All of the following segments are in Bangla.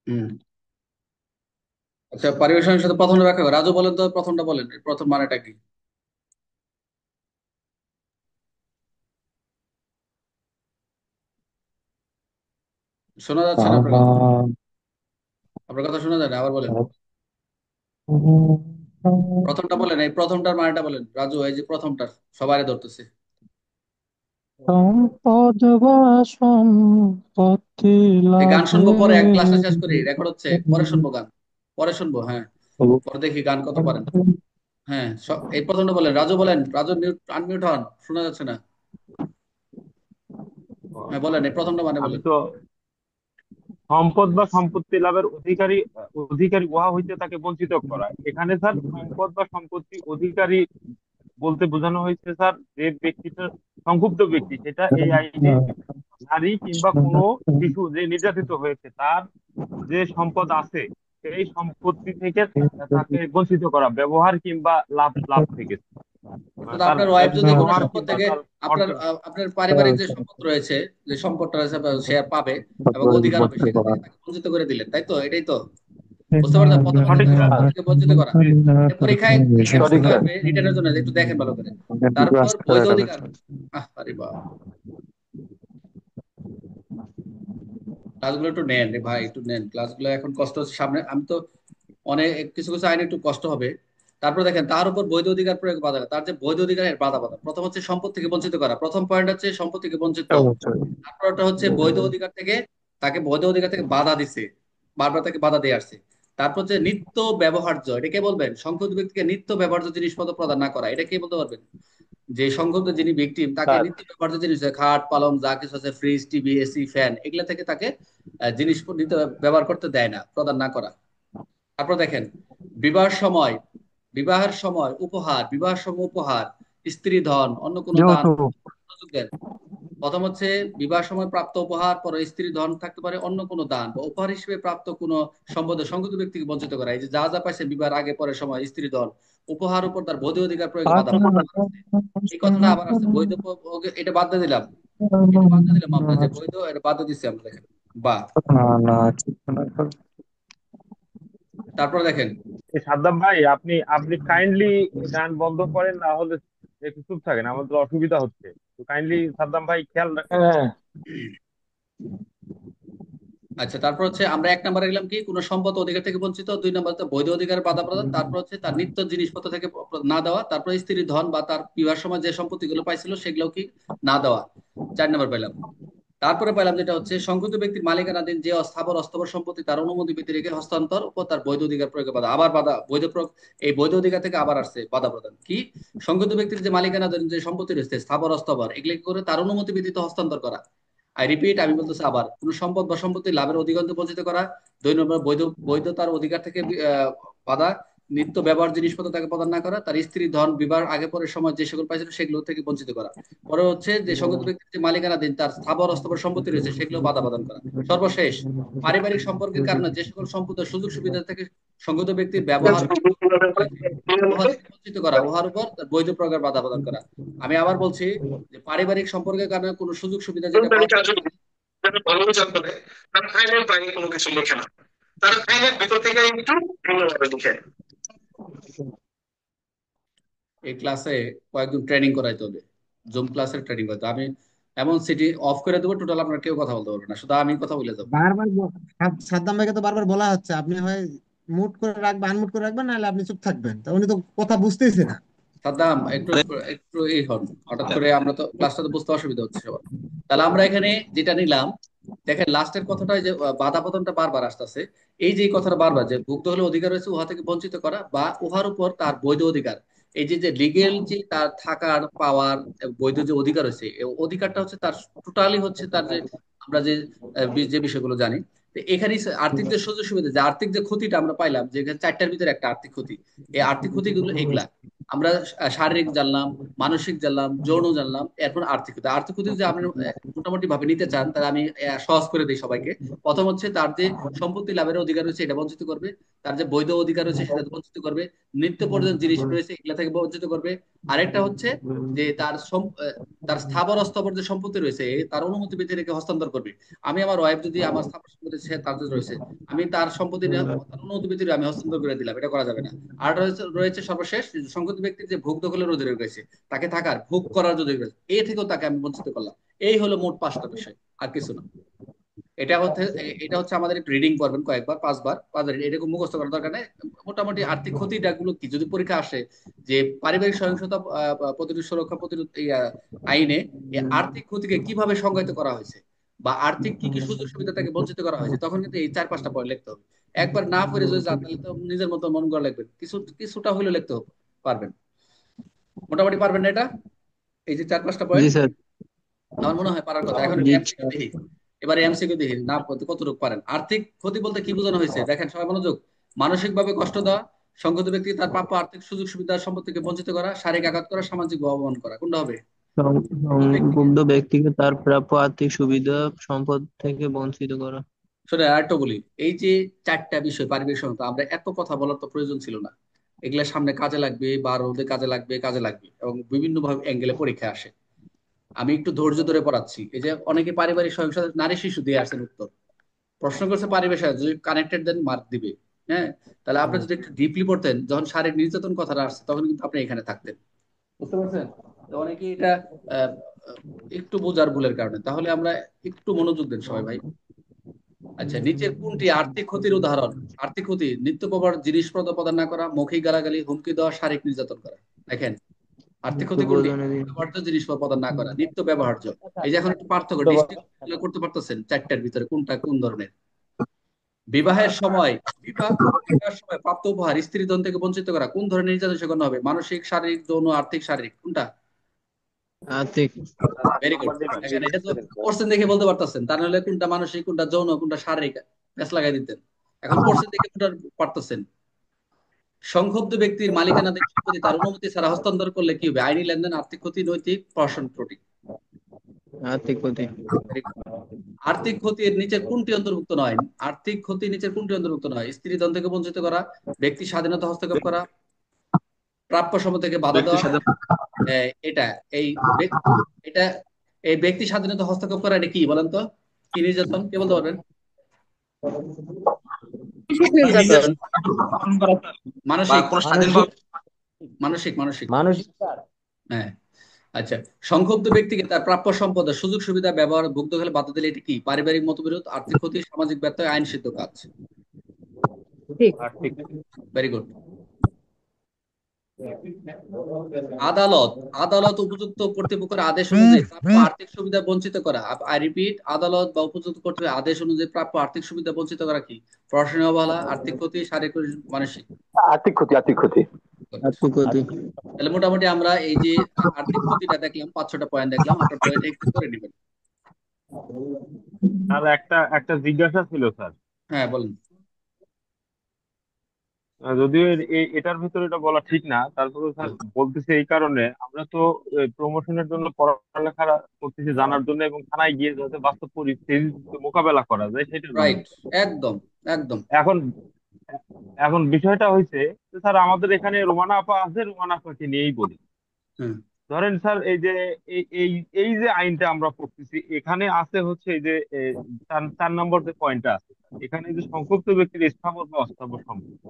হুম। আচ্ছা, পরিবেশনের সাথে প্রথমটা ব্যাখ্যা করো। রাজু বলেন তো, প্রথমটা বলেন, এর প্রথম মানেটা কি? শোনা যাচ্ছে না আপনার কথা। আপনার কথা শোনা যায় না, আবার বলেন। প্রথমটা বলেন, এই প্রথমটার মানেটা বলেন রাজু, এই যে প্রথমটা সবারই ধরতেছে। সম্পদ বা সম্পত্তি এই গান লাভে। শুনবো পরে, এক ক্লাসটা শেষ করি, রেকর্ড হচ্ছে, পরে শুনবো গান। পরে শুনবো, হ্যাঁ। পরে দেখি গান কত পারেন। হ্যাঁ, এই প্রথমটা বলেন, রাজু বলেন। রাজু মিউট, আনমিউট হন, শোনা যাচ্ছে না। হ্যাঁ বলেন, এই প্রথমটা মানে আমি বলেন। তো সম্পদ বা সম্পত্তি লাভের অধিকারী, অধিকারী উহা হইতে তাকে বঞ্চিত করা। এখানে স্যার সম্পদ বা সম্পত্তি অধিকারী বলতে বোঝানো হয়েছে স্যার যে ব্যক্তিটা সংক্ষুব্ধ ব্যক্তি, সেটা এই আইনে নারী কিংবা কোনো শিশু যে নির্যাতিত হয়েছে, তার যে সম্পদ আছে সেই সম্পত্তি থেকে তাকে বঞ্চিত করা, ব্যবহার কিংবা লাভ লাভ থেকে, মানে অর্থাৎ তার আপনার ওয়াইফ যদি কোনো ব্যবহার সম্পদ কিংবা থেকে, তার আপনার অর্জন। আপনার পারিবারিক যে সম্পদ রয়েছে, যে সম্পদটা রয়েছে সে পাবে এবং অধিকার হবে, সেখান থেকে তাকে বঞ্চিত করে দিলেন, তাই তো? এটাই তো বুঝতে পারছেন? প্রথম হচ্ছে সঠিক তার স্যার। সম্পদ থেকে বঞ্চিত করা। জি, এটা পরীক্ষায় সঠিক এমসিকিউ স্যার। আসবে রিটার্নের জন্য, একটু দেখেন ভালো করে। তারপর বৈধ অধিকার। আরে বাবা, ক্লাসগুলো একটু নেন রে ভাই, একটু নেন ক্লাসগুলো, এখন কষ্ট হচ্ছে সামনে। আমি তো অনেক কিছু কিছু আইনে একটু কষ্ট হবে। তারপর দেখেন, তার উপর বৈধ অধিকার প্রয়োগ বাধা, তার যে বৈধ অধিকারের বাধা বাধা, প্রথম হচ্ছে সম্পদ থেকে বঞ্চিত করা, প্রথম পয়েন্ট হচ্ছে সম্পদ থেকে বঞ্চিত। তারপর ওটা হচ্ছে বৈধ অধিকার থেকে, তাকে বৈধ অধিকার থেকে বাধা দিছে, বারবার তাকে বাধা দিয়ে আসছে। তারপর হচ্ছে নিত্য ব্যবহার্য, এটা কে বলবেন? সংক্ষুব্ধ ব্যক্তিকে নিত্য ব্যবহার্য জিনিসপত্র প্রদান না করা, এটা কে বলতে পারবেন? যে সংক্ষুব্ধ যিনি ভিকটিম, তাকে স্যার নিত্য ব্যবহার্য জিনিস, খাট পালং যা কিছু আছে, ফ্রিজ টিভি এসি ফ্যান, এগুলা থেকে তাকে জিনিস নিত্য ব্যবহার করতে দেয় না, প্রদান না করা। তারপর দেখেন, বিবাহের সময়, বিবাহের সময় উপহার, বিবাহের সময় উপহার, স্ত্রী ধন, অন্য কোনো দান যৌতুক। সুযোগ দেন। প্রথম হচ্ছে বিবাহ সময় প্রাপ্ত উপহার, পরে স্ত্রী ধন থাকতে পারে, অন্য কোনো দান বা উপহার হিসেবে প্রাপ্ত কোনো সম্পদের সংযুক্ত ব্যক্তিকে বঞ্চিত করা। এই যে যা যা পাইছে বিবাহের আগে পরে সময়, স্ত্রী ধন, উপহার উপর তার বৈধ অধিকার প্রয়োগে বাধা, আবার আছে। এই কথাটা আবার আছে, বৈধ এটা বাদ দিয়ে দিলাম, এটা বাদ দিয়ে দিলাম আমরা, যে বৈধ এটা বাদ দিয়ে দিচ্ছি আমরা, দেখেন। বা না না, ঠিক না। তারপরে দেখেন, সাদ্দাম ভাই, আপনি আপনি কাইন্ডলি গান বন্ধ করেন, না হলে একটু চুপ থাকেন, আমাদের অসুবিধা হচ্ছে। তো কাইন্ডলি সাদ্দাম ভাই খেয়াল রাখেন। হ্যাঁ। আচ্ছা, তারপর হচ্ছে আমরা এক নাম্বার গেলাম কি, কোন সম্পদ অধিকার থেকে বঞ্চিত, দুই নাম্বার হচ্ছে বৈধ অধিকারের বাধা প্রদান, তারপর হচ্ছে তার নিত্য জিনিসপত্র থেকে না দেওয়া, তারপর স্ত্রীর ধন বা তার বিবাহ সময় যে সম্পত্তি গুলো পাইছিল সেগুলো কি না দেওয়া, চার নাম্বার পেলাম। তারপরে পেলাম যেটা হচ্ছে সংযুক্ত ব্যক্তির মালিকানাধীন যে স্থাবর অস্থাবর সম্পত্তি তার অনুমতি ব্যতি রেখে হস্তান্তর ও তার বৈধ অধিকার প্রয়োগে বাধা, আবার বাধা, বৈধ প্রয়োগ। এই বৈধ অধিকার থেকে আবার আসছে বাধা প্রদান কি, সংযুক্ত ব্যক্তির যে মালিকানাধীন যে সম্পত্তি রয়েছে স্থাবর অস্থাবর, এগুলি করে তার অনুমতি ব্যতীত হস্তান্তর করা। আই রিপিট, আমি বলতেছি আবার, কোন সম্পদ বা সম্পত্তি লাভের অধিকার থেকে বঞ্চিত করা। দুই নম্বর, বৈধতার অধিকার থেকে বাধা, নিত্য ব্যবহার জিনিসপত্র তাকে প্রদান না করা, তার স্ত্রী ধন বিবাহ আগে পরের সময় যে সকল পাইছিল সেগুলো থেকে বঞ্চিত করা। পরে হচ্ছে যে সংগত ব্যক্তির যে মালিকানাধীন তার স্থাবর অস্থাবর সম্পত্তি রয়েছে সেগুলো বাধা প্রদান করা। সর্বশেষ, পারিবারিক সম্পর্কের কারণে যে সকল সম্পদের সুযোগ সুবিধা থেকে সংগত ব্যক্তির ব্যবহার রয়েছে, উহা থেকে বঞ্চিত করা, উহার উপর তার বৈধ প্রকার বাধা প্রদান করা। আমি আবার বলছি, যে পারিবারিক সম্পর্কের কারণে কোনো সুযোগ সুবিধা যেটা পাওয়া যায়, যারা ভালোবাসা করে, তারা আইনের বাইরে কোনো কিছু লেখে না, তারা আইনের ভিতর থেকে একটু ভিন্নভাবে লিখে। এই ক্লাসে কয়েকদিন ট্রেনিং করাইতে হবে, জুম ক্লাসের ট্রেনিং করতে আমি এমন সিটি অফ করে দেবো, টোটাল আপনার কেউ কথা বলতে পারবে না, শুধু আমি কথা বলে যাবো। বারবার সাদ্দাম ভাইকে তো বারবার বলা হচ্ছে, আপনি হয় মুট করে রাখবেন, আনমুট করে রাখবেন, নাহলে আপনি চুপ থাকবেন। তা উনি তো কথা বুঝতেইছে না। সাদ্দাম, একটু একটু এই হন, হঠাৎ করে আমরা তো ক্লাসটা তো বুঝতে অসুবিধা হচ্ছে সবার। তাহলে আমরা এখানে যেটা নিলাম, দেখেন লাস্টের কথাটা, যে বাধা প্রদানটা বারবার আসতেছে। এই যে এই কথাটা বারবার, যে ভুক্ত হলে অধিকার রয়েছে উহা থেকে বঞ্চিত করা বা উহার উপর তার বৈধ অধিকার, এই যে যে লিগেল যে তার থাকার পাওয়ার বৈধ যে অধিকার রয়েছে, এই অধিকারটা হচ্ছে তার টোটালি হচ্ছে তার যে আমরা যে যে বিষয়গুলো জানি। তো এখানে আর্থিক যে সুযোগ সুবিধা, যে আর্থিক যে ক্ষতিটা আমরা পাইলাম, যে এখানে চারটার ভিতরে একটা আর্থিক ক্ষতি, এই আর্থিক ক্ষতিগুলো এগুলা। আমরা শারীরিক জানলাম, মানসিক জানলাম, যৌন জানলাম, এরপর আর্থিক ক্ষতি। আর্থিক ক্ষতি যদি আপনি মোটামুটি ভাবে নিতে চান, তাহলে আমি সহজ করে দিই সবাইকে। প্রথম হচ্ছে তার যে সম্পত্তি লাভের অধিকার রয়েছে এটা বঞ্চিত করবে, তার যে বৈধ অধিকার রয়েছে সেটা বঞ্চিত করবে, নিত্য প্রয়োজন জিনিস রয়েছে এগুলা থেকে বঞ্চিত করবে। আরেকটা হচ্ছে যে তার স্থাবর অস্থাবর যে সম্পত্তি রয়েছে তার অনুমতি ব্যতি রেখে হস্তান্তর করবে। আমি আমার ওয়াইফ যদি আমার স্থাবর সম্পত্তি তার যে রয়েছে, আমি তার সম্পত্তি তার অনুমতি ব্যতি আমি হস্তান্তর করে দিলাম, এটা করা যাবে না। আর রয়েছে রয়েছে সর্বশেষ সংগত ব্যক্তির যে ভোগ দখলের অধিকার রয়েছে, তাকে থাকার ভোগ করার যে অধিকার রয়েছে, এ থেকেও তাকে আমি বঞ্চিত করলাম। এই হলো মোট 5টা বিষয়, আর কিছু না। এটা হচ্ছে আমাদের একটু রিডিং করবেন কয়েকবার, 5বার এরকম মুখস্থ করার দরকার নেই। মোটামুটি আর্থিক ক্ষতিটা গুলো কি যদি পরীক্ষা আসে, যে পারিবারিক সহিংসতা প্রতিরোধ সুরক্ষা প্রতিরোধ আইনে এই আর্থিক ক্ষতিকে কিভাবে সংজ্ঞায়িত করা হয়েছে, বা আর্থিক কি কি সুযোগ সুবিধা থেকে বঞ্চিত করা হয়েছে, তখন কিন্তু এই 4-5টা পয়েন্ট লিখতে হবে। একবার না পড়ে যদি যান তাহলে তো নিজের মতো মন করে লিখবেন, কিছুটা হলেও লিখতে পারবেন। মোটামুটি পারবেন না এটা, এই যে 4-5টা জি পয়েন্ট? স্যার। আমার মনে হয় পারার কথা। এখন জি এমসিকিউ স্যার। দেখি, এবারে এমসিকিউ দেখি না কতটুকু পারেন। আর্থিক ক্ষতি বলতে কি বোঝানো হয়েছে দেখেন সবাই মনোযোগ। মানসিকভাবে কষ্ট দেওয়া, সংগত ব্যক্তি তার প্রাপ্য আর্থিক সুযোগ সুবিধা সম্পদ থেকে বঞ্চিত করা, শারীরিক আঘাত করা, সামাজিক অবমান করা। কোনটা হবে? ব্যক্তিকে, সংক্ষুব্ধ ব্যক্তিকে তার প্রাপ্য আর্থিক সুবিধা সম্পদ থেকে বঞ্চিত করা। শোনে আরেকটা বলি, এই যে 4টা বিষয় পারিবারিক সমতা, আমরা এত কথা বলার তো প্রয়োজন ছিল না। এগুলা সামনে কাজে লাগবে, বা রোদে কাজে লাগবে এবং বিভিন্ন ভাবে অ্যাঙ্গেলে পরীক্ষা আসে। আমি একটু ধৈর্য ধরে পড়াচ্ছি। এই যে অনেকে পারিবারিক সহিংসতা নারী শিশু দিয়ে আসছেন উত্তর, প্রশ্ন করছে পরিবেশ, যদি কানেক্টেড দেন মার্ক দিবে। হ্যাঁ, তাহলে আপনি যদি একটু ডিপলি পড়তেন, যখন শারীরিক নির্যাতন কথাটা আসছে তখন কিন্তু আপনি এখানে থাকতেন। বুঝতে পারছেন? তো অনেকে এটা আহ, একটু বোঝার ভুলের কারণে। তাহলে আমরা একটু মনোযোগ দেন সবাই ভাই। আচ্ছা, নিচের কোনটি আর্থিক ক্ষতির উদাহরণ? আর্থিক ক্ষতি: নিত্য ব্যবহার জিনিস প্রদান না করা, মৌখিক গালাগালি, হুমকি দেওয়া, শারীরিক নির্যাতন করা। দেখেন, আর্থিক নিত্য ক্ষতি কোনটি? প্রয়োজনীয় জিনিস। ব্যবহার্য জিনিস প্রদান না করা, নিত্য ব্যবহার্য। এই যে এখন একটু পার্থক্য ডিস্ট্রিক্ট করতে পারতেছেন 4টার ভিতরে কোনটা কোন ধরনের? বিবাহের সময় বিবাহের সময় প্রাপ্ত উপহার স্ত্রীধন থেকে বঞ্চিত করা কোন ধরনের নির্যাতন সে গণ্য হবে? মানসিক, শারীরিক, যৌন, আর্থিক, শারীরিক, কোনটা? আর্থিক। Very good. নাম্বার দিয়ে দেখেন, এটা তো দিচ্ছেন স্যার। পড়ছেন দেখে বলতে পারতেছেন, তার নাহলে কোনটা মানসিক, কোনটা যৌন, কোনটা শারীরিক প্যাস লাগাই দিতেন। এখন পড়ছেন দেখে কোনটা পারতেছেন। সংক্ষুব্ধ ব্যক্তির মালিকানাধীন সম্পত্তি তার অনুমতি ছাড়া হস্তান্তর করলে কি হবে? আইনি লেনদেন, আর্থিক ক্ষতি, নৈতিক, প্রহসন ত্রুটি। আর্থিক ক্ষতি। Very good. আর্থিক ক্ষতির নিচের কোনটি অন্তর্ভুক্ত নয়? আর্থিক ক্ষতি নিচের কোনটি অন্তর্ভুক্ত নয়? স্ত্রীধন থেকে বঞ্চিত করা, ব্যক্তি স্বাধীনতা হস্তক্ষেপ করা, প্রাপ্য সম্পদ থেকে বাধা ব্যক্তি দেওয়া। স্বাধীন এটা এই ব্যক- এটা এই ব্যক্তি স্বাধীনতা হস্তক্ষেপ করা, এটা কি বলেন তো? কি নির্যাতন, কে বলতে পারবেন? নিজের নির্যাতন। পালন করা বা মানসিক, কোনো মানসিক। স্বাধীনভাবে মানসিক, মানসিক। মানসিক। হ্যাঁ। আচ্ছা, সংক্ষুব্ধ ব্যক্তিকে তার প্রাপ্য সম্পদ ও সুযোগ সুবিধা ব্যবহার ভুক্ত হলে বাধা দিলে এটি কি? পারিবারিক মতবিরোধ, আর্থিক ক্ষতি, সামাজিক ব্যত্যয়, আইন সিদ্ধ কাজ। ঠিক। আর্থিক। Very good. আদালত আদালত উপযুক্ত কর্তৃপক্ষের আদেশ অনুযায়ী প্রাপ্য আর্থিক সুবিধা বঞ্চিত করা। আই রিপিট, আদালত বা উপযুক্ত কর্তৃপক্ষের আদেশ অনুযায়ী প্রাপ্য আর্থিক সুবিধা বঞ্চিত করা কি? প্রশাসনিক অবহেলা, আর্থিক ক্ষতি, শারীরিক, মানসিক। আর্থিক ক্ষতি, আর্থিক ক্ষতি। আর্থিক ক্ষতি। তাহলে মোটামুটি আমরা এই যে আর্থিক ক্ষতিটা দেখলাম, 5-6টা পয়েন্ট দেখলাম, আপনার বইটা একটু করে নেবেন। আর একটা একটা জিজ্ঞাসা ছিল স্যার। হ্যাঁ বলেন। যদিও এটার ভিতরে এটা বলা ঠিক না, তারপরে স্যার বলতেছে এই কারণে আমরা তো প্রমোশনের জন্য পড়ালেখা করতেছি জানার জন্য, এবং থানায় গিয়ে যাতে বাস্তব পরিস্থিতি মোকাবেলা করা যায় সেটার জন্য। রাইট, একদম একদম। এখন এখন বিষয়টা হয়েছে যে স্যার আমাদের এখানে রোমানা আপা আছে, রোমানা আপাকে নিয়েই বলি। হুম ধরেন স্যার এই যে এই এই এই যে আইনটা আমরা পড়তেছি এখানে আছে হচ্ছে এই যে 4 নম্বর যে পয়েন্টটা আছে, এখানে যে সংক্ষুব্ধ ব্যক্তির স্থাবর বা অস্থাবর সম্পত্তি।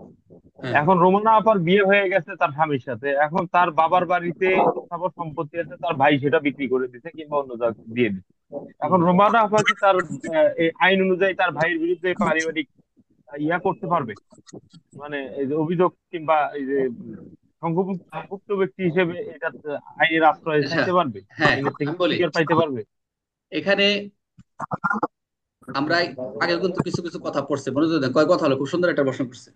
হ্যাঁ এখন রোমানা আপার বিয়ে হয়ে গেছে তার স্বামীর সাথে, এখন তার বাবার বাড়িতে স্থাবর সম্পত্তি আছে, তার ভাই সেটা বিক্রি করে দিছে কিংবা অন্য জায়গায় দিয়ে দিচ্ছে। হুম এখন রোমানা আপা কি তার এই আইন অনুযায়ী তার ভাইয়ের বিরুদ্ধে পারিবারিক ইয়া করতে পারবে? মানে এই যে অভিযোগ কিংবা এই যে সংক্ষুব্ধ ব্যক্তি হিসেবে এটা আইনের আশ্রয় আচ্ছা, চাইতে পারবে, হ্যাঁ আইনের থেকে আমি বলি, প্রতিকার পাইতে পারবে? এখানে আমরা আগে কিন্তু কিছু কিছু কথা পড়ছে, মনোযোগ দেন, কয় কথা হলো, খুব সুন্দর একটা প্রশ্ন করছে।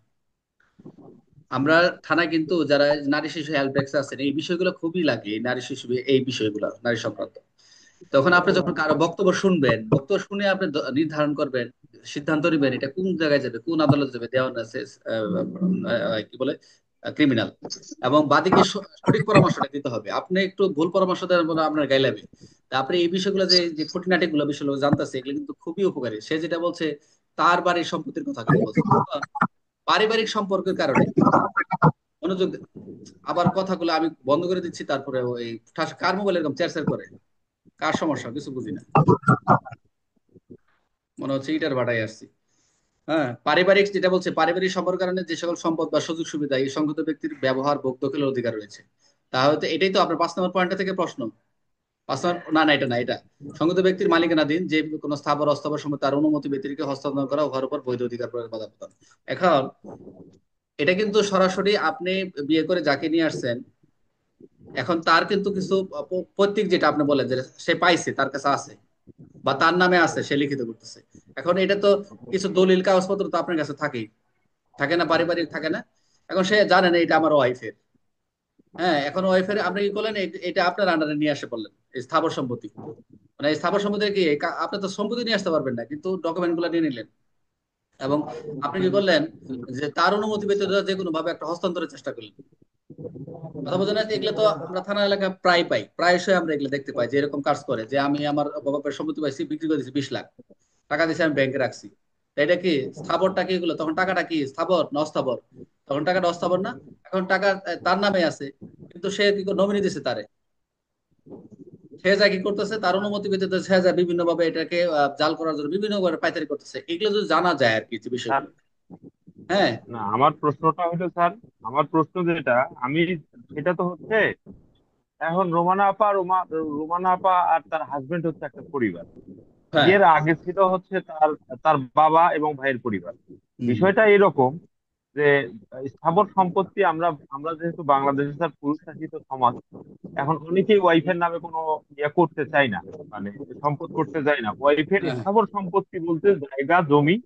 আমরা থানায় কিন্তু যারা নারী শিশু হেল্প ডেস্ক আছেন, এই বিষয়গুলো খুবই লাগে, এই নারী শিশু এই বিষয়গুলো নারী সংক্রান্ত। তখন আপনি যখন কারো বক্তব্য শুনবেন, বক্তব্য শুনে আপনি নির্ধারণ করবেন, সিদ্ধান্ত নেবেন এটা কোন জায়গায় যাবে, কোন আদালতে যাবে, দেওয়ান আছে কি বলে ক্রিমিনাল। এবং বাদীকে সঠিক পরামর্শটা দিতে হবে। আপনি একটু ভুল পরামর্শ দেন বলে আপনার গায়ে লাগবে। তা আপনি এই বিষয়গুলো যে যে খুঁটিনাটি গুলো বিষয়গুলো জানতেছে, এগুলো কিন্তু খুবই উপকারী। সে যেটা বলছে তার বাড়ির সম্পত্তির কথা কিন্তু বলছে, পারিবারিক সম্পর্কের কারণে মনোযোগ দেন। আবার কথাগুলো আমি বন্ধ করে দিচ্ছি, তারপরে ওই কার মোবাইল এরকম চেরচের করে, কার সমস্যা কিছু বুঝি না, মনে হচ্ছে ইটার ভাটায় আসছি। হ্যাঁ, পারিবারিক যেটা বলছে, পারিবারিক সম্পর্কের কারণে যে সকল সম্পদ বা সুযোগ সুবিধা এই সংযুক্ত ব্যক্তির ব্যবহার ভোগ দখলের অধিকার রয়েছে। তাহলে তো এটাই তো আপনার 5 নম্বর পয়েন্টটা থেকে প্রশ্ন। 5 নম্বর, না না, এটা না, এটা সংযুক্ত ব্যক্তির মালিকানাধীন যে কোনো স্থাবর অস্থাবর সম্পদ তার অনুমতি ব্যতিরেকে হস্তান্তর করা উহার উপর বৈধ অধিকার প্রয়োগের বাধা প্রদান। এখন এটা কিন্তু সরাসরি আপনি বিয়ে করে যাকে নিয়ে আসছেন, এখন তার কিন্তু কিছু পৈতৃক, যেটা আপনি বলেন যে সে পাইছে, তার কাছে আছে বা তার নামে আছে, সে লিখিত করতেছে। এখন এটা তো কিছু দলিল কাগজপত্র তো আপনার কাছে থাকেই, থাকে না? পারিবারিক থাকে না? এখন সে জানে না এটা আমার ওয়াইফের। হ্যাঁ, এখন ওয়াইফের আপনি কি করলেন, এটা আপনার আন্ডারে নিয়ে আসে বললেন এই স্থাবর সম্পত্তি। মানে এই স্থাবর সম্পত্তি কি আপনি তো সম্পত্তি নিয়ে আসতে পারবেন না, কিন্তু ডকুমেন্ট গুলো নিয়ে নিলেন। এবং আপনি কি করলেন, যে তার অনুমতি ব্যতীত যে কোনো ভাবে একটা হস্তান্তরের চেষ্টা করলেন। কথা বোঝেন না? এগুলো তো আমরা থানা এলাকায় প্রায় পাই, প্রায়শই আমরা এগুলো দেখতে পাই যে এরকম কাজ করে, যে আমি আমার বাবার সম্পত্তি পাইছি, বিক্রি করে দিচ্ছি 20 লাখ, টাকা দিয়েছি, আমি ব্যাংকে রাখছি। তা এটা কি স্থাবরটা কি? এগুলো তখন টাকাটা কি স্থাবর না অস্থাবর? তখন টাকাটা অস্থাবর না? এখন টাকা তার নামে আছে, কিন্তু সে কি নমিনি দিছে তারে। সে যা কি করতেছে, তার অনুমতি ব্যতীত সে যা বিভিন্ন ভাবে এটাকে জাল করার জন্য বিভিন্ন ভাবে পাইকারি করতেছে। এগুলো যদি জানা যায় আর কি, যে স্যার, বিষয়গুলো। হ্যাঁ, না, আমার প্রশ্নটা হলো স্যার, আমার প্রশ্ন যেটা আমি, সেটা তো হচ্ছে এখন রোমানা আপা আর তার হাজবেন্ড হচ্ছে একটা পরিবার। হ্যাঁ। বিয়ের আগে ছিল হচ্ছে তার তার বাবা এবং ভাইয়ের পরিবার। হুম। বিষয়টা এরকম যে স্থাবর সম্পত্তি, আমরা আমরা যেহেতু বাংলাদেশে স্যার পুরুষ শাসিত সমাজ, এখন অনেকেই ওয়াইফের নামে কোনো ইয়ে করতে চায় না, মানে সম্পদ করতে চায় না। ওয়াইফের হ্যাঁ, স্থাবর সম্পত্তি বলতে জায়গা জমি,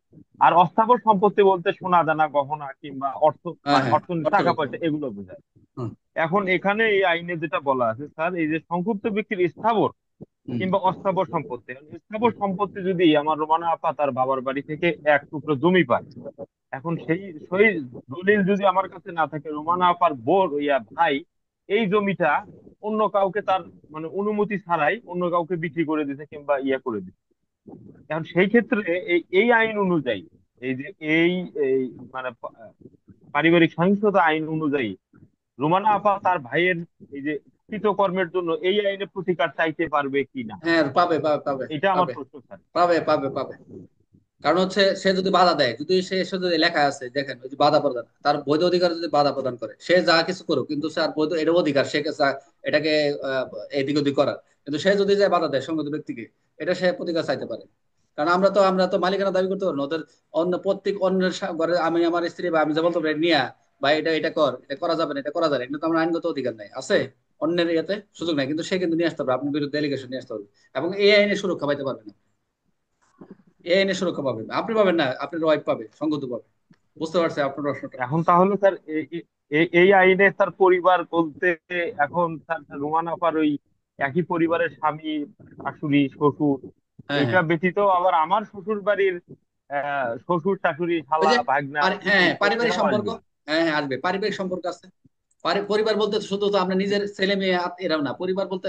আর অস্থাবর সম্পত্তি বলতে সোনা দানা গহনা কিংবা অর্থ, হ্যাঁ, মানে হ্যাঁ, অর্থনীতি, অর্থ টাকা ব্যবস্থা। পয়সা, এগুলো বোঝায়। হুম। এখন এখানে এই আইনে যেটা বলা আছে স্যার, এই যে সংক্ষুব্ধ ব্যক্তির স্থাবর হুম। কিংবা অস্থাবর সম্পত্তি, এখন স্থাবর সম্পত্তি যদি আমার রোমানা আপা তার বাবার বাড়ি থেকে এক টুকরো জমি পায়, এখন সেই সেই দলিল যদি আমার কাছে না থাকে, রোমানা আপার বোর ইয়া ভাই এই জমিটা অন্য কাউকে তার মানে অনুমতি ছাড়াই অন্য কাউকে বিক্রি করে দিতে কিংবা ইয়া করে দিতে, এখন সেই ক্ষেত্রে এই এই আইন অনুযায়ী, এই যে এই এই মানে পারিবারিক সহিংসতা আইন অনুযায়ী রোমানা আপা তার ভাইয়ের এই যে কৃতকর্মের জন্য এই আইনে প্রতিকার চাইতে পারবে কি না? হ্যাঁ, পাবে, পাবে, পাবে, এটা আমার পাবে, প্রশ্ন স্যার। পাবে, পাবে, পাবে। কারণ হচ্ছে সে যদি বাধা দেয়, যদি সে যদি লেখা আছে দেখেন, ওই যে বাধা প্রদান, তার বৈধ অধিকার যদি বাধা প্রদান করে, সে যা কিছু করুক, কিন্তু স্যার বৈধ এটা অধিকার, সে এটাকে এদিক ওদিক করার। কিন্তু সে যদি যায় বাধা দেয় সঙ্গত ব্যক্তিকে, এটা সে প্রতিকার চাইতে পারে। কারণ আমরা তো মালিকানা দাবি করতে পারবো না ওদের। অন্য প্রত্যেক অন্যের ঘরে আমি আমার স্ত্রী বা আমি যে বলতে পারি নিয়া, বা এটা এটা কর, এটা করা যাবে না, এটা করা যায় না, কিন্তু আমার আইনগত অধিকার নাই, আছে অন্যের ইয়েতে সুযোগ নাই, কিন্তু সে কিন্তু নিয়ে আসতে পারবে, আপনার বিরুদ্ধে ডেলিগেশন নিয়ে আসতে পারবে। এবং এই আইনে সুরক্ষা পাইতে পারবে না, এই আইনে সুরক্ষা পাবেন আপনি, পাবেন না, আপনার ওয়াইফ পাবে, সঙ্গত পাবে। বুঝতে পারছি আপনার প্রশ্নটা। এখন তাহলে স্যার এই আইনে তার পরিবার বলতে, এখন তার রোমান আপার ওই একই পরিবারের স্বামী, শাশুড়ি, শ্বশুর, হ্যাঁ, এটা হ্যাঁ। ব্যতীত আবার আমার শ্বশুর বাড়ির শ্বশুর, শাশুড়ি, ওই শালা, যে ভাগনা, হ্যাঁ, পুতুল, হ্যাঁ, পারিবারিক এরাও সম্পর্ক। আসবে? হ্যাঁ, হ্যাঁ, আসবে, পারিবারিক সম্পর্ক আছে। পরিবার বলতে শুধু তো আপনার নিজের ছেলে মেয়ে এরাও না, পরিবার বলতে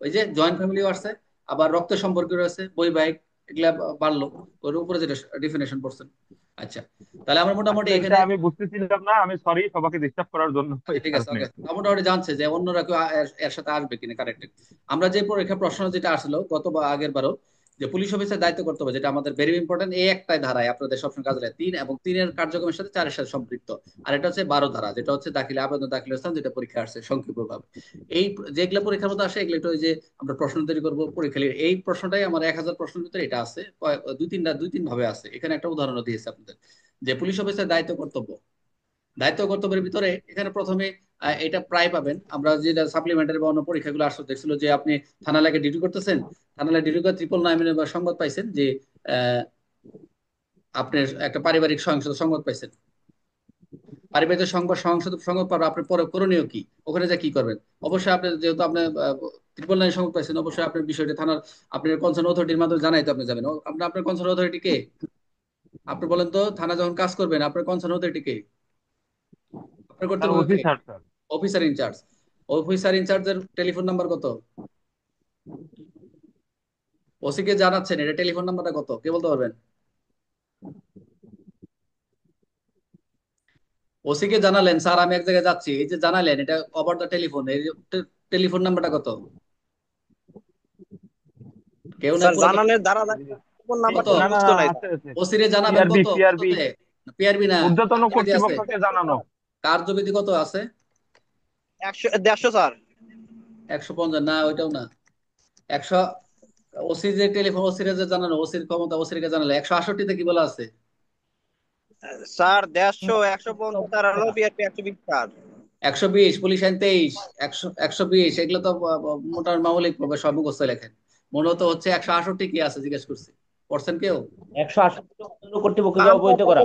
ওই যে জয়েন্ট ফ্যামিলিও আছে, আবার রক্ত সম্পর্ক আছে, বৈবাহিক, এগুলা বাড়লো ওর উপরে যেটা ডেফিনেশন পড়ছেন। আচ্ছা, তাহলে আমরা মোটামুটি আসলে এটা এখানে। আমি বুঝতেছিলাম না, আমি সরি সবাইকে ডিস্টার্ব করার জন্য আচ্ছা, এই ঠিক আছে, কারণে। ওকে, মোটামুটি জানছে যে অন্যরা কেউ এর সাথে আসবে কিনা কারেক্ট। আমরা যে পরীক্ষা প্রশ্ন যেটা আসলো গত বা আগের বারও, যে পুলিশ অফিসার দায়িত্ব কর্তব্য, যেটা আমাদের ভেরি ইম্পর্টেন্ট, এই একটাই ধারায় আপনাদের সবসময় কাজে লাগে, 3 এবং 3-এর কার্যক্রমের সাথে 4-এর সাথে সম্পৃক্ত। আর এটা হচ্ছে 12 ধারা, যেটা হচ্ছে দাখিলে আবেদন দাখিলের স্থান, যেটা পরীক্ষা আসছে সংক্ষিপ্ত ভাবে। এই যেগুলো পরীক্ষার মতো আসে, এগুলো একটু ওই যে আমরা প্রশ্ন তৈরি করবো পরীক্ষা নিয়ে। এই প্রশ্নটাই আমার 1000 প্রশ্নের ভিতরে এটা আছে, দুই তিন ভাবে আছে। এখানে একটা উদাহরণ দিয়েছে আপনাদের, যে পুলিশ অফিসার দায়িত্ব কর্তব্য। দায়িত্ব কর্তব্যের ভিতরে এখানে প্রথমে এটা প্রায় পাবেন, আমরা যেটা সাপ্লিমেন্টারি বা অন্য পরীক্ষাগুলো আসলে দেখছিল, যে আপনি থানা এলাকায় ডিউটি করতেছেন, থানা এলাকায় ডিউটি করে 999 বা সংবাদ পাইছেন যে আহ, আপনার একটা পারিবারিক সহিংসতা সংবাদ পাইছেন। পারিবারিক সংবাদ পাওয়ার আপনার পরে করণীয় কি, ওখানে যা কি করবেন? অবশ্যই আপনি যেহেতু আপনি 999 সংবাদ পাইছেন, অবশ্যই আপনার বিষয়টা থানার আপনার কনসার্ন অথরিটির মাধ্যমে জানাইতে আপনি যাবেন। আপনার আপনার কনসার্ন অথরিটি কে? আপনি বলেন তো, থানা যখন কাজ করবেন আপনার কনসার্ন অথরিটি কে? আপনার করতে স্যার হবে কে? Officer sir. Officer in-charge. Officer ইনচার্জের টেলিফোন নাম্বার কত? ওসি কে জানাচ্ছেন এটা টেলিফোন নাম্বারটা কত, কে বলতে পারবেন? ওসি কে জানালেন স্যার আমি এক জায়গায় যাচ্ছি, এই যে জানালেন এটা ওভার দ্য টেলিফোন, এই টেলিফোন নাম্বারটা কত? কেউ নাই স্যার পুরো জানালে দ্বারা ফোন কত? নাম্বারটা না না মুখস্থ নাই স্যার। আছে আছে। ওসি রে জানাবেন পিআরবি কত পিআরবি কততে? পিআরবি না, ঊর্ধ্বতন কার্যবিধি আছে। কর্তৃপক্ষকে জানানো। কার্যবিধি কত আছে? 100 150 স্যার। 150 না, ওইটাও না। 100 ওসি যে টেলিফোন ওসি রে যে জানানো, ওসির ক্ষমতা ওসি কে জানালে 168 তে কি বলা আছে? স্যার 150 150 আর হলো বিআরপি 120 স্যার। 120, পুলিশ আইন 23, 120 এগুলো তো মোটামুটি মামুলিক ভাবে সব মুখস্থ লেখেন। মনে হতো হচ্ছে 168 কি আছে জিজ্ঞেস করছি, পড়ছেন কেউ? 168 কর্তৃপক্ষকে স্যার অবহিত করা।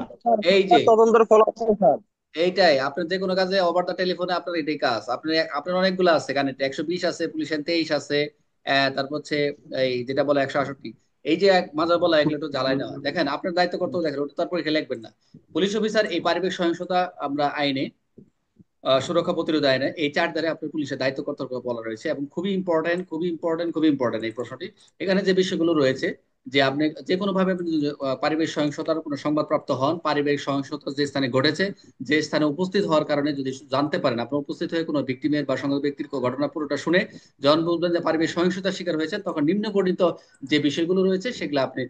এই যে তদন্তের ফল আছে স্যার। এইটাই আপনার যে কোনো কাজে ওভার দ্য টেলিফোনে আপনার এটাই কাজ। আপনার অনেকগুলো আছে কানেক্ট, 120 আছে, পুলিশ আইন 23 আছে, তারপর হচ্ছে এই যেটা বলে 168। এই যে মাঝে বলা এগুলো একটু জ্বালাই নেওয়া, দেখেন আপনার দায়িত্ব কর্তব্য দেখেন, ওটা তার পরীক্ষা লিখবেন না। পুলিশ অফিসার এই পারিবারিক সহিংসতা আমরা আইনে সুরক্ষা প্রতিরোধ আইনে এই 4 ধারে আপনার পুলিশের দায়িত্ব কর্তব্য বলা রয়েছে, এবং খুবই ইম্পর্টেন্ট খুবই ইম্পর্টেন্ট খুবই ইম্পর্টেন্ট এই প্রশ্নটি। এখানে যে বিষয়গুলো রয়েছে যে আপনি যে কোনো ভাবে আপনি যদি, পারিবারিক সহিংসতার কোনো সংবাদ প্রাপ্ত হন, পারিবারিক সহিংসতা যে স্থানে ঘটেছে, যে স্থানে উপস্থিত হওয়ার কারণে যদি জানতে পারেন, আপনি উপস্থিত হয়ে কোনো ভিকটিমের বা সংবাদ ব্যক্তির ঘটনা পুরোটা শুনে যখন বুঝবেন যে পারিবারিক সহিংসতার শিকার হয়েছে, তখন নিম্ন বর্ণিত যে বিষয়গুলো রয়েছে সেগুলো আপনি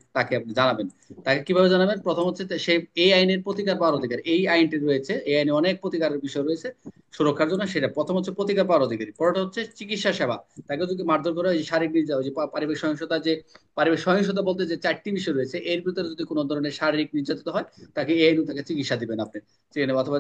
জানাবেন। তাকে কিভাবে জানাবেন? প্রথম হচ্ছে সে এই আইনের প্রতিকার পাওয়ার অধিকার, এই আইনটি রয়েছে, এই আইনে অনেক প্রতিকারের বিষয় রয়েছে সুরক্ষার জন্য, সেটা প্রথম হচ্ছে প্রতিকার পাওয়ার অধিকারী। পরেরটা হচ্ছে চিকিৎসা সেবা, তাকে যদি মারধর করে, ওই যে শারীরিক ওই যে পারিবারিক সহিংসতা, যে পারিবারিক সহিংসতা বলতে যে 4টি বিষয় রয়েছে, এর ভিতরে যদি কোনো ধরনের শারীরিক নির্যাতিত হয়, তাকে এই আইনে তাকে চিকিৎসা দিবেন আপনি, সেখানে অথবা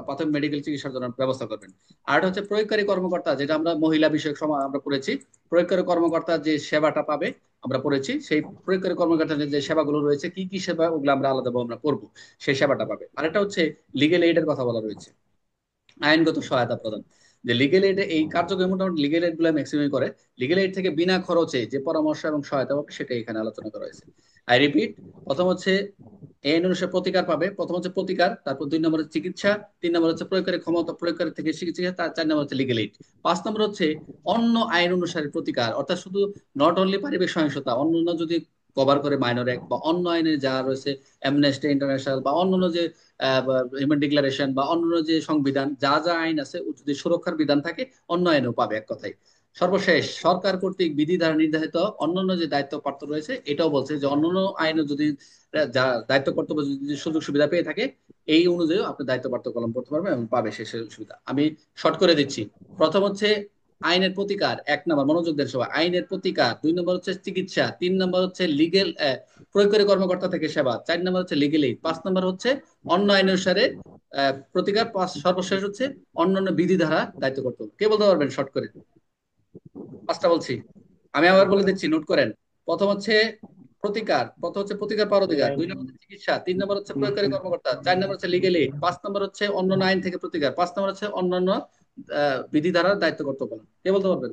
প্রাথমিক মেডিকেল চিকিৎসার জন্য ব্যবস্থা করবেন। আর হচ্ছে প্রয়োগকারী কর্মকর্তা, যেটা আমরা মহিলা বিষয়ক সময় আমরা পড়েছি, প্রয়োগকারী কর্মকর্তা যে সেবাটা পাবে আমরা পড়েছি, সেই প্রয়োগকারী কর্মকর্তার যে সেবাগুলো রয়েছে, কি কি সেবা, ওগুলো আমরা আলাদাভাবে আমরা করবো, সেই সেবাটা পাবে। আরেকটা হচ্ছে লিগেল এইডের কথা বলা রয়েছে, আইনগত সহায়তা প্রদান। যে লিগেল এইড, এই কার্যক্রম মোটামুটি লিগেল এইড গুলো ম্যাক্সিমাম করে। লিগেল এইড থেকে বিনা খরচে যে পরামর্শ এবং সহায়তা পাবে সেটা এখানে আলোচনা করা হয়েছে। আই রিপিট, প্রথম হচ্ছে এই আইন অনুসারে প্রতিকার পাবে, প্রথম হচ্ছে প্রতিকার, তারপর 2 নম্বর হচ্ছে চিকিৎসা, 3 নম্বর হচ্ছে প্রয়োগকারী ক্ষমতা, প্রয়োগকারী থেকে চিকিৎসা, তার 4 নম্বর হচ্ছে লিগেল এইড, 5 নম্বর হচ্ছে অন্য আইন অনুসারে প্রতিকার, অর্থাৎ শুধু নট অনলি পারিবারিক সহিংসতা, অন্যান্য যদি কভার করে মাইনর অ্যাক্ট বা অন্য আইনে যা রয়েছে, অ্যামনেস্টি ইন্টারন্যাশনাল বা অন্যান্য যে হিউম্যান ডিক্লারেশন বা অন্যান্য যে সংবিধান, যা যা আইন আছে, যদি সুরক্ষার বিধান থাকে অন্য আইনও পাবে এক কথায়। সর্বশেষ সরকার কর্তৃক বিধি দ্বারা নির্ধারিত অন্যান্য যে দায়িত্ব প্রাপ্ত রয়েছে, এটাও বলছে যে অন্যান্য আইনে যদি যা দায়িত্ব কর্তব্য যদি সুযোগ সুবিধা পেয়ে থাকে, এই অনুযায়ী আপনি দায়িত্ব প্রাপ্ত কলম করতে পারবেন এবং পাবে সে সুবিধা। আমি শর্ট করে দিচ্ছি। প্রথম হচ্ছে আইনের প্রতিকার, 1 নম্বর, মনোযোগ দেন সবাই, আইনের প্রতিকার। 2 নম্বর হচ্ছে চিকিৎসা, 3 নম্বর হচ্ছে লিগেল প্রয়োগকারী কর্মকর্তা থেকে সেবা, 4 নম্বর হচ্ছে লিগেল এইড, 5 নম্বর হচ্ছে অন্য আইন অনুসারে প্রতিকার, সর্বশেষ হচ্ছে অন্যান্য বিধি ধারা দায়িত্ব কর্তব্য। কে বলতে পারবেন শর্ট করে? 5টা বলছি, আমি আবার বলে দিচ্ছি, নোট করেন। প্রথম হচ্ছে প্রতিকার, প্রথম হচ্ছে প্রতিকার পাওয়ার অধিকার, 2 নম্বর হচ্ছে চিকিৎসা, 3 নম্বর হচ্ছে প্রয়োগকারী কর্মকর্তা, 4 নম্বর হচ্ছে লিগেল এইড, 5 নম্বর হচ্ছে অন্যান্য আইন থেকে প্রতিকার, 5 নম্বর হচ্ছে অন্যান্য বিধি ধারার দায়িত্ব কর্তব্য। কে বলতে পারবেন?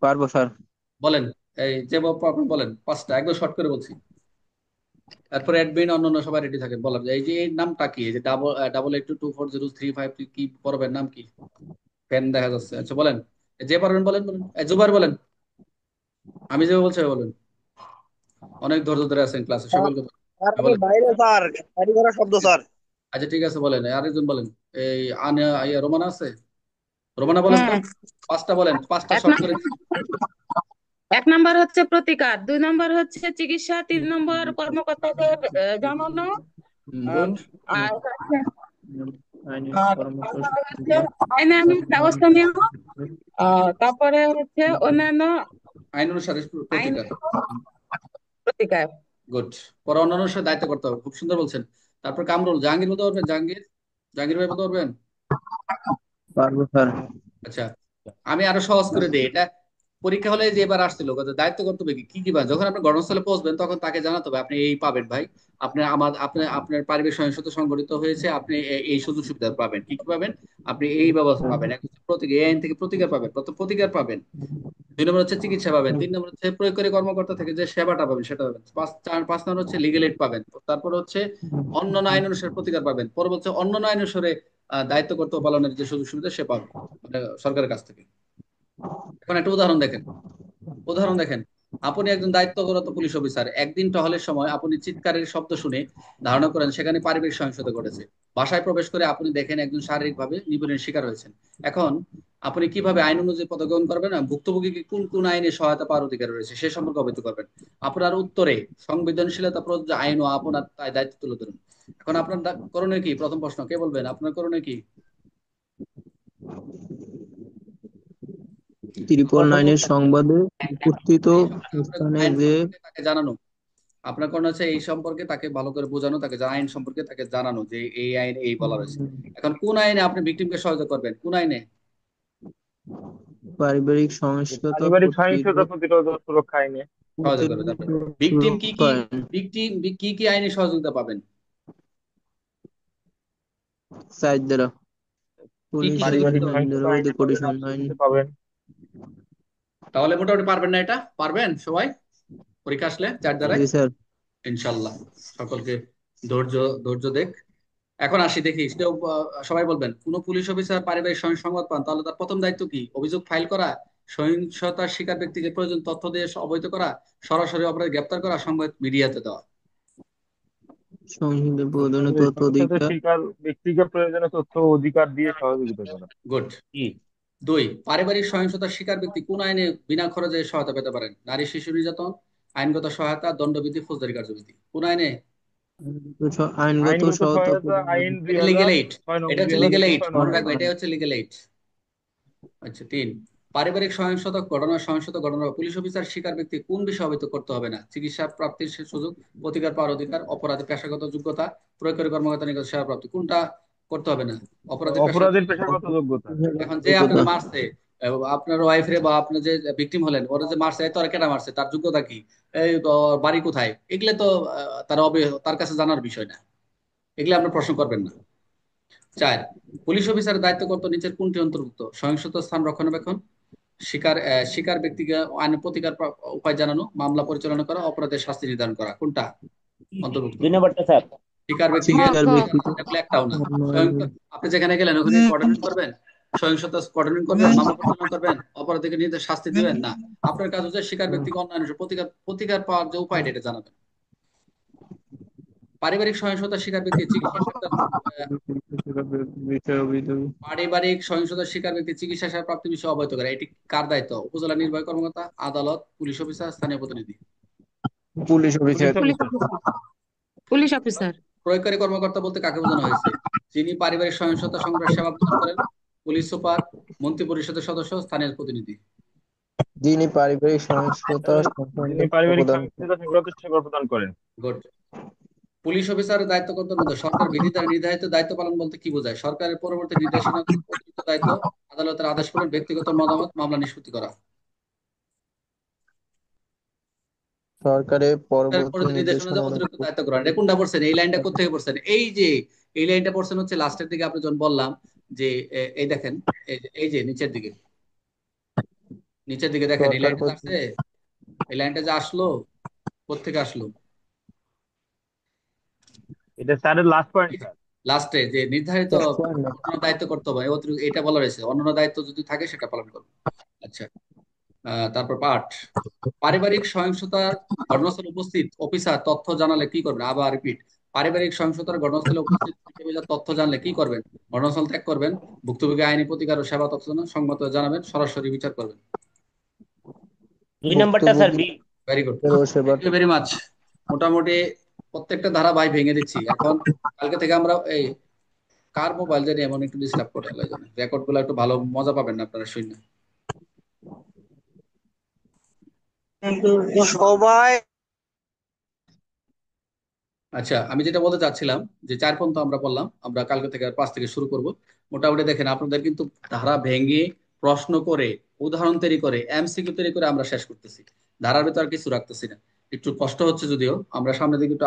পারবো স্যার। বলেন, এই যে আপনি বলেন, 5টা একদম শর্ট করে বলছি। তারপরে অ্যাডমিন অন্যান্য সবাই রেডি থাকেন, বললাম যে এই যে এই নামটা কি, এই যে 88240353 কি পড়বেন, নাম কি? পেন দেখা যাচ্ছে, আচ্ছা বলেন, যে পারবেন বলেন, বলেন জুবার বলেন, আমি যে বলছি বলেন, অনেক ধৈর্য ধরে আছেন ক্লাসে, সকলকে স্যার আমি বলেন। বাইরে স্যার, গাড়ি ঘোড়া শব্দ স্যার। আচ্ছা ঠিক আছে বলেন, আরেকজন বলেন, এই রোমানা আছে, রোমানা বলেন তো, হ্যাঁ। 5টা বলেন, 5টা এক শর্ট করে। নাম্বার এক নাম্বার হচ্ছে প্রতিকার, 2 নাম্বার হচ্ছে চিকিৎসা, 3 নম্বর কর্মকর্তাদের জানানো, গুড। আর হচ্ছে আইনের আর পরামর্শ তারপরে হচ্ছে আইনে আমি ব্যবস্থা নেওয়া, তারপরে হচ্ছে অন্যান্য আইন অনুসারে আইন প্রতিকার। প্রতিকার। গুড। পরে অন্যান্য সাথে দায়িত্ব করতে হবে, খুব সুন্দর বলছেন। তারপর কামরুল, জাহাঙ্গীর বলতে পারবেন? জাহাঙ্গীর, জাহাঙ্গীর ভাই বলতে পারবেন? পারবো স্যার। আচ্ছা, আমি আরো সহজ করে দিই এটা। পরীক্ষা হলে যে এবার আসছিল দায়িত্ব কর্তব্য কি কি কি পাবেন, যখন আপনি ঘটনাস্থলে পৌঁছবেন তখন তাকে জানাতে হবে আপনি এই পাবেন ভাই, আপনার পারিবারিক সহিংসতা সংঘটিত হয়েছে, আপনি এই সুযোগ সুবিধা পাবেন, কি কি পাবেন, আপনি এই ব্যবস্থা পাবেন, এক হচ্ছে প্রতিকার, এই আইন থেকে প্রতিকার পাবেন, প্রতিকার পাবেন। 2 নম্বর হচ্ছে চিকিৎসা পাবেন, 3 নম্বর হচ্ছে প্রয়োগকারী কর্মকর্তা থেকে যে সেবাটা পাবেন সেটা পাবেন, 5 নম্বর হচ্ছে লিগ্যাল এইড পাবেন, তারপর হচ্ছে অন্যান্য আইন অনুসারে প্রতিকার পাবেন, পরবর্তী অন্যান্য আইন অনুসারে দায়িত্ব কর্তব্য পালনের যে সুযোগ সুবিধা সে পাবে মানে সরকারের কাছ থেকে। এখন একটা উদাহরণ দেখেন, আপনি একজন দায়িত্বরত পুলিশ অফিসার, একদিন টহলের সময় আপনি চিৎকারের শব্দ শুনে ধারণা করেন সেখানে পারিবারিক সহিংসতা ঘটেছে। বাসায় প্রবেশ করে আপনি দেখেন একজন শারীরিকভাবে নিপীড়নের শিকার হয়েছেন। এখন আপনি কিভাবে আইন অনুযায়ী পদক্ষেপ গ্রহণ করবেন, আর ভুক্তভোগীকে কোন কোন আইনে সহায়তা পাওয়ার অধিকার রয়েছে সে সম্পর্কে অবহিত করবেন। আপনার উত্তরে সংবেদনশীলতা প্রযোজ্য আইন ও আপনার তাই দায়িত্ব তুলে ধরুন। এখন আপনার করণীয় কি? প্রথম প্রশ্ন কে বলবেন, আপনার করণীয় কি? 999 সংবাদে উপস্থিত স্থানে আইন যে সম্পর্কে তাকে জানানো। আপনার কোন হচ্ছে এই সম্পর্কে তাকে ভালো করে বোঝানো, তাকে আইন সম্পর্কে তাকে জানানো যে এই আইন এই বলা রয়েছে। এখন কোন আইনে আপনি ভিকটিমকে সহায়তা করবেন, কোন আইনে? পারিবারিক সহিংসতা পারিবারিক সহিংসতা প্রতিরোধ ও সুরক্ষা আইনে সহায়তা করবে। তারপরে ভিকটিম কি কি আইন, ভিকটিম কি আইনে সহযোগিতা পাবেন? 4 ধারা কি পুলিশ কি পারিবারিক সহযোগিতা আইন পাবেন? সহিংসতা বিরোধী আইনে কঠোর তাদের আইন। আত্মরক্ষা পাবেন। তাহলে মোটামুটি পারবেন না? এটা পারবেন সবাই পরীক্ষা আসলে 4 দ্বারাই জি স্যার। ইনশাল্লাহ। সকলকে ধৈর্য ধৈর্য দেখ। এখন আসি দেখি কেউ সবাই বলবেন, কোন পুলিশ অফিসার পারিবারিক সংবাদ পান তাহলে তার প্রথম দায়িত্ব কি? অভিযোগ ফাইল করা, সহিংসতার শিকার ব্যক্তিকে প্রয়োজন তথ্য দিয়ে অবহিত করা, সরাসরি অপরাধী গ্রেপ্তার করা, সংবাদ মিডিয়াতে দেওয়া। সংহিতা প্রদানের তথ্য সহিংসতার অধিকার। শিকার ব্যক্তিকে প্রয়োজনীয় তথ্য ও অধিকার দিয়ে সহযোগিতা করা। গুড। 2, পারিবারিক সহিংসতার শিকার ব্যক্তি কোন আইনে বিনা খরচে সহায়তা পেতে পারেন? নারী শিশু নির্যাতন, আইনগত সহায়তা, দণ্ডবিধি, ফৌজদারি কার্যবিধি। কোন আইনে? আইনগত আইনগত সহায়তা সহায়তা প্রদান। আইন এটা লিগেল এইড। 2006 নং এটা হচ্ছে লিগেল 2006 এইড, মনে নং রাখবে, এটা হচ্ছে লিগেল এইড। আচ্ছা। 3, পারিবারিক সহিংসতা ঘটনা পুলিশ অফিসার শিকার ব্যক্তি কোন বিষয়ে অবহিত করতে হবে না? চিকিৎসা প্রাপ্তির সুযোগ, প্রতিকার পাওয়ার অধিকার, অপরাধী পেশাগত যোগ্যতা, প্রয়োগকারী কর্মকর্তা নিকট সেবা প্রাপ্তি। কোনটা করতে হবে না? অপরাধী পেশাগত। অপরাধের পেশাগত যোগ্যতা। এখন যে আপনার মারছে, আপনার ওয়াইফ রে বা আপনি যে ভিকটিম হলেন, ওরা যে মারছে, তোর কেটা মারছে, তার যোগ্যতা কি, এই ওর বাড়ি কোথায়, এগুলো তো তার কাছে জানার বিষয় না, এগুলো আপনি প্রশ্ন করবেন না। 4, পুলিশ অফিসারের দায়িত্ব কর্তব্য নিচের কোনটি অন্তর্ভুক্ত? সহিংসত স্থান রক্ষণাবেক্ষণ, শিকার ব্যক্তিকে আইন প্রতিকার উপায় জানানো, মামলা পরিচালনা করা, অপরাধের শাস্তি নির্ধারণ করা। কোনটা অন্তর্ভুক্ত? 2 নম্বরটা স্যার। শিকার ব্যক্তিকে শিকার ব্যক্তিকে একটাও না। আপনি যেখানে গেলেন ওখানে কোঅর্ডিনেট করবেন, সহিংসতা কোঅর্ডিনেট করবেন, মামলা পরিচালনা করবেন, অপরাধীকে নির্দেশ শাস্তি দিবেন না। আপনার কাজ হচ্ছে শিকার ব্যক্তিকে অন্যান্য প্রতিকার পাওয়ার যে উপায়টা এটা জানাবেন। পারিবারিক সহিংসতার শিকার ব্যক্তি চিকিৎসা পারিবারিক সহিংসতার শিকার ব্যক্তি চিকিৎসা সেবা প্রাপ্তি বিষয়ে অবহিত করে। এটি কার দায়িত্ব? উপজেলা নির্বাহী কর্মকর্তা, আদালত, পুলিশ অফিসার, স্থানীয় প্রতিনিধি। Police officer. Police officer. প্রয়োগকারী কর্মকর্তা বলতে কাকে বোঝানো হয়েছে? যিনি পারিবারিক সহিংসতা সংক্রান্ত সেবা প্রদান করেন, পুলিশ সুপার, মন্ত্রী পরিষদের সদস্য, স্থানীয় প্রতিনিধি। যিনি পারিবারিক সহিংসতা যিনি পারিবারিক প্রদান সহিংসতা সংক্রান্ত সেবা প্রদান করেন। গুড। পুলিশ অফিসারের দায়িত্ব কর্তব্যের মধ্যে সরকার বিধি দ্বারা নির্ধারিত দায়িত্ব পালন বলতে কি বোঝায়? সরকারের পরবর্তী নির্দেশনা, অতিরিক্ত দায়িত্ব, আদালতের আদেশ পালন, ব্যক্তিগত মতামত, মামলা নিষ্পত্তি করা। সরকারের পরবর্তী পরবর্তী নির্দেশনা নির্দেশনা অতিরিক্ত দায়িত্ব গ্রহণ। এটা কোনটা পড়ছেন? এই লাইনটা কোথেকে পড়ছেন? এই যে এই লাইনটা পড়ছেন হচ্ছে লাস্টের দিকে। আপনি যখন বললাম যে এই দেখেন, এই যে নিচের দিকে দেখেন এই লাইনটা আসছে, এই লাইনটা যে আসলো কোথেকে আসলো? এটা স্যারের লাস্ট পয়েন্ট স্যার। লাস্টে যে নির্ধারিত অন্যান্য দায়িত্ব করতে হবে, এটা বলা রয়েছে, অন্যান্য দায়িত্ব যদি থাকে সেটা পালন করবে। আচ্ছা। তারপর পাঠ, পারিবারিক সহিংসতার ঘটনাস্থলে উপস্থিত অফিসার তথ্য জানালে কি করবেন? আবার রিপিট, পারিবারিক সহিংসতার ঘটনাস্থলে উপস্থিত তথ্য জানলে কি করবেন? ঘটনাস্থল ত্যাগ করবেন, ভুক্তভোগী আইনি প্রতিকার ও সেবা তথ্য সংমত জানাবেন, সরাসরি বিচার করবেন। 2 নম্বরটা sir B. Very good, thank you very much. মোটামুটি প্রত্যেকটা ধারা ভাই ভেঙে দিচ্ছি। এখন কালকে থেকে আমরা এই কার মোবাইল জানি এমন একটু ডিস্টার্ব করে, রেকর্ড গুলো একটু ভালো মজা পাবেন না আপনারা শুনে। সবাই আচ্ছা, আমি যেটা বলতে চাচ্ছিলাম যে 4 পর্যন্ত আমরা পড়লাম, আমরা কালকে থেকে 5 থেকে শুরু করব। মোটামুটি দেখেন আপনাদের কিন্তু ধারা ভেঙে প্রশ্ন করে উদাহরণ তৈরি করে এমসিকিউ তৈরি করে আমরা শেষ করতেছি, ধারার ভিতর আর কিছু রাখতেছি না। একটু কষ্ট হচ্ছে যদিও, আমরা সামনের দিকে একটু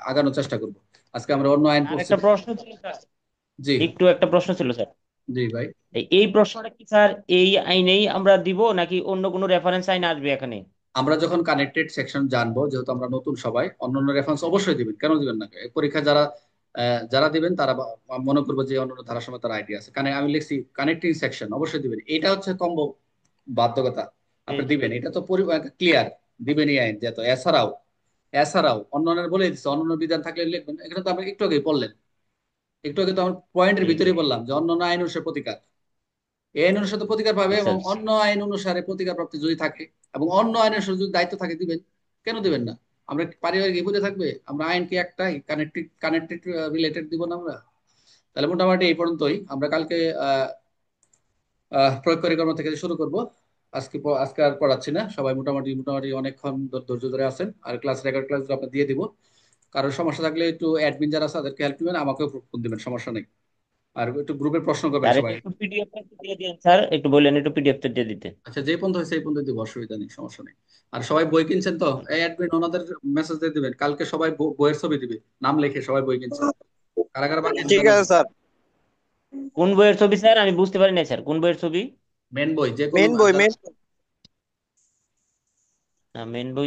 আগানোর চেষ্টা করব। আজকে আমরা অন্য আইন পড়ছি। একটা প্রশ্ন ছিল স্যার। জি, একটু একটা প্রশ্ন ছিল স্যার। জি ভাই। এই প্রশ্নটা কি স্যার এই আইনেই আমরা দিব নাকি অন্য কোনো রেফারেন্স আইন আসবে এখানে? আমরা যখন কানেক্টেড সেকশন জানবো, যেহেতু আমরা নতুন সবাই, অন্যান্য রেফারেন্স অবশ্যই দিবেন, কেন দিবেন না? এই পরীক্ষা যারা দিবেন তারা মনে করবো যে অন্যান্য ধারার সময় তার আইডিয়া আছে, কারণ আমি লিখছি কানেক্টিং সেকশন অবশ্যই দিবেন, এটা হচ্ছে কম্বো বাধ্যকতা, আপনি দিবেন, এটা তো ক্লিয়ার, দিবেন এই আইন। যেহেতু এছাড়াও অন্যান্য বলে দিচ্ছে, অন্যান্য বিধান থাকলে লিখবেন, এখানে তো আপনি একটু আগেই বললেন, একটু আগে তো আমার পয়েন্টের জি জি ভিতরেই বললাম যে অন্যান্য আইন অনুসারে প্রতিকার, এই আইন অনুসারে তো প্রতিকার পাবে, আচ্ছা এবং আচ্ছা অন্য আইন অনুসারে প্রতিকার প্রাপ্তি যদি থাকে এবং অন্য আইনের অনুসারে যদি দায়িত্ব থাকে দিবেন, কেন দিবেন না? আমরা কি পারিবারিক বিপদে থাকবে? আমরা আইন কি একটাই, কানেক্টেড কানেক্টেড রিলেটেড দিব না আমরা? তাহলে মোটামুটি এই পর্যন্তই, আমরা কালকে আহ প্রয়োগকারী কর্ম থেকে শুরু করব। আজকে আর পড়াচ্ছি না, সবাই মোটামুটি মোটামুটি অনেকক্ষণ ধৈর্য ধরে আছেন, আর ক্লাস রেকর্ড ক্লাস আপনার দিয়ে দিব। কারোর সমস্যা থাকলে একটু অ্যাডমিন যারা আছে তাদেরকে হেল্প দিবেন, আমাকেও ফোন দিবেন, সমস্যা নেই। আর একটু গ্রুপে প্রশ্ন করবেন স্যার, সবাই। একটু পিডিএফটা দিয়ে দিন স্যার, একটু বললেন একটু পিডিএফটা দিয়ে দিতে। আচ্ছা, যে পর্যন্ত হয়েছে এই পর্যন্ত দিব, অসুবিধা নেই, সমস্যা নেই। আর সবাই বই কিনছেন তো, এই অ্যাডমিন ওনাদের মেসেজ দিয়ে দিবেন, কালকে সবাই বইয়ের ছবি দিবে, নাম লিখে সবাই বই কিনছে, কারা কারা বাকি ঠিক আছে স্যার। কোন বইয়ের ছবি স্যার? আমি বুঝতে পারি না স্যার, কোন বইয়ের ছবি? মেন বই যে কোনো মেন বই, মেন মেন বই